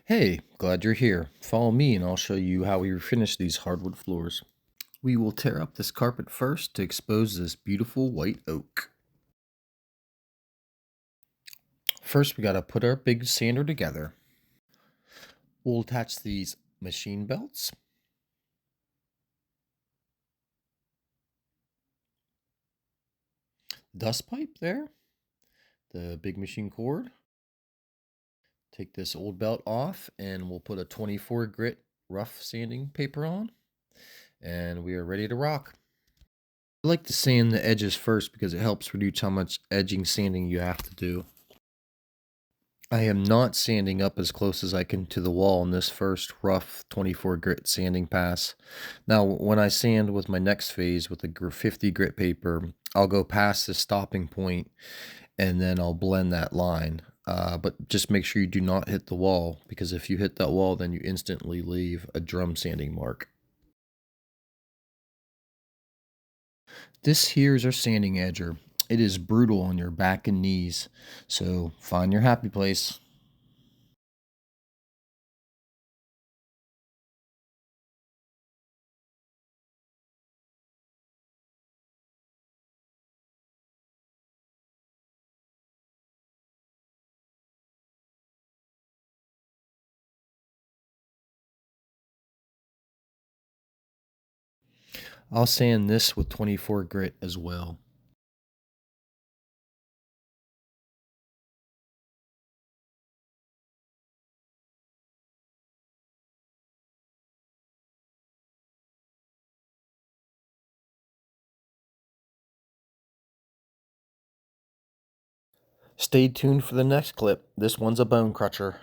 Hey, glad you're here. Follow me and I'll show you how we refinish these hardwood floors. We will tear up this carpet first to expose this beautiful white oak. First, we gotta put our big sander together. We'll attach these machine belts. Dust pipe there. The big machine cord. Take this old belt off and we'll put a 24 grit rough sanding paper on. And we are ready to rock. I like to sand the edges first because it helps reduce how much edging sanding you have to do. I am not sanding up as close as I can to the wall in this first rough 24 grit sanding pass. Now, when I sand with my next phase with the 50 grit paper, I'll go past the stopping point and then I'll blend that line. But just make sure you do not hit the wall, because if you hit that wall, then you instantly leave a drum sanding mark. This here is our sanding edger. It is brutal on your back and knees, so find your happy place. I'll sand this with 24 grit as well. Stay tuned for the next clip. This one's a bone crusher.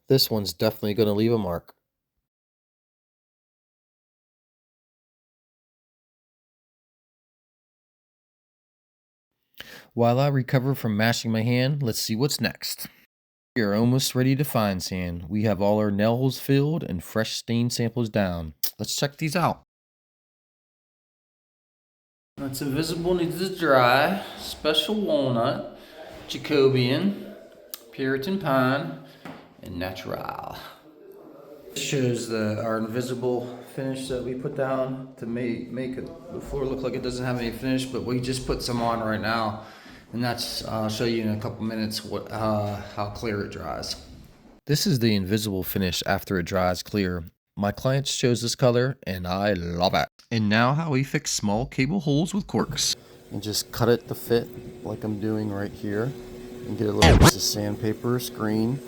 This one's definitely going to leave a mark. While I recover from mashing my hand, let's see what's next. We are almost ready to fine sand. We have all our nail holes filled and fresh stain samples down. Let's check these out. It's invisible, needs to dry. Special Walnut, Jacobean, Puritan Pine, and Natural. This shows our invisible finish that we put down to make the floor look like it doesn't have any finish, but we just put some on right now, and that's I'll show you in a couple minutes how clear it dries. This is the invisible finish after it dries clear. My clients chose this color and I love it. And now how we fix small cable holes with corks. And just cut it to fit like I'm doing right here, and get a little piece of sandpaper screen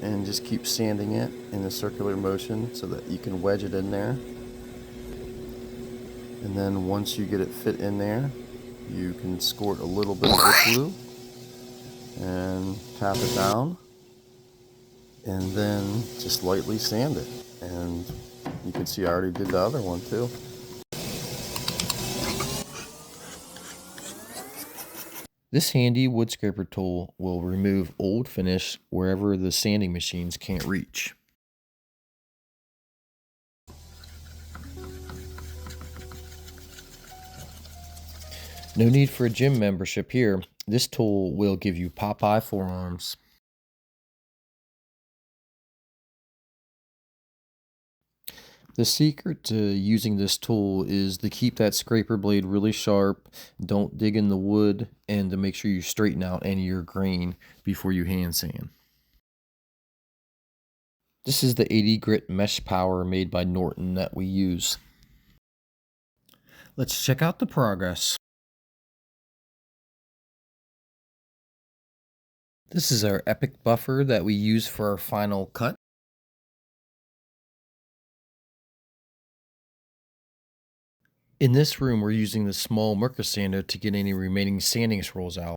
and just keep sanding it in a circular motion so that you can wedge it in there. And then once you get it fit in there, you can squirt a little bit of glue and tap it down, and then just lightly sand it. And you can see I already did the other one too. This handy wood scraper tool will remove old finish wherever the sanding machines can't reach. No need for a gym membership here. This tool will give you Popeye forearms. The secret to using this tool is to keep that scraper blade really sharp, don't dig in the wood, and to make sure you straighten out any of your grain before you hand sand. This is the 80 grit mesh power made by Norton that we use. Let's check out the progress. This is our epic buffer that we use for our final cut. In this room, we're using the small Mirka sander to get any remaining sanding swirls out.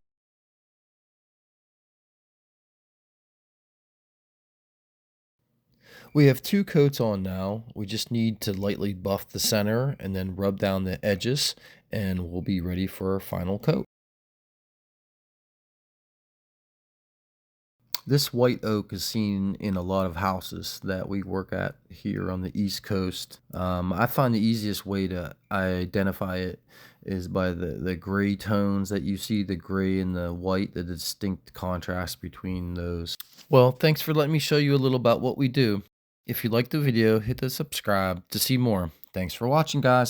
We have 2 coats on now. We just need to lightly buff the center and then rub down the edges, and we'll be ready for our final coat. This white oak is seen in a lot of houses that we work at here on the East Coast. I find the easiest way to identify it is by the gray tones that you see, the gray and the white, the distinct contrast between those. Well, thanks for letting me show you a little about what we do. If you liked the video, hit the subscribe to see more. Thanks for watching, guys.